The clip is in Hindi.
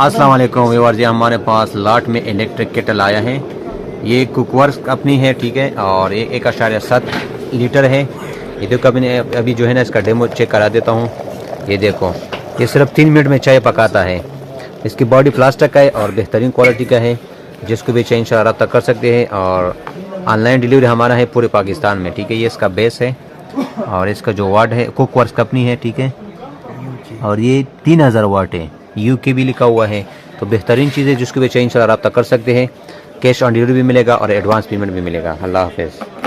अस्सलाम वालेकुम व्यूअर्स जी, हमारे पास लाट में इलेक्ट्रिक केटल आया है। ये कुकवर्स कंपनी है, ठीक है, और ये 1.7 लीटर है। ये देखो अभी जो है ना, इसका डेमो चेक करा देता हूँ। ये देखो, ये सिर्फ 3 मिनट में चाय पकाता है। इसकी बॉडी प्लास्टिक का है और बेहतरीन क्वालिटी का है। जिसको भी चाहिए इंशाल्लाह रब्ता कर सकते हैं। और ऑनलाइन डिलीवरी हमारा है पूरे पाकिस्तान में, ठीक है। ये इसका बेस है और इसका जो वाट है, कुकवर्स कंपनी है, ठीक है। और ये 3000 वाट है, यूके भी लिखा हुआ है। तो बेहतरीन चीज़ है, जिसको भी चाहिए इंशाल्लाह रब्ता कर सकते हैं। कैश ऑन डिलीवरी भी मिलेगा और एडवांस पेमेंट भी मिलेगा। अल्लाह हाफ़िज़।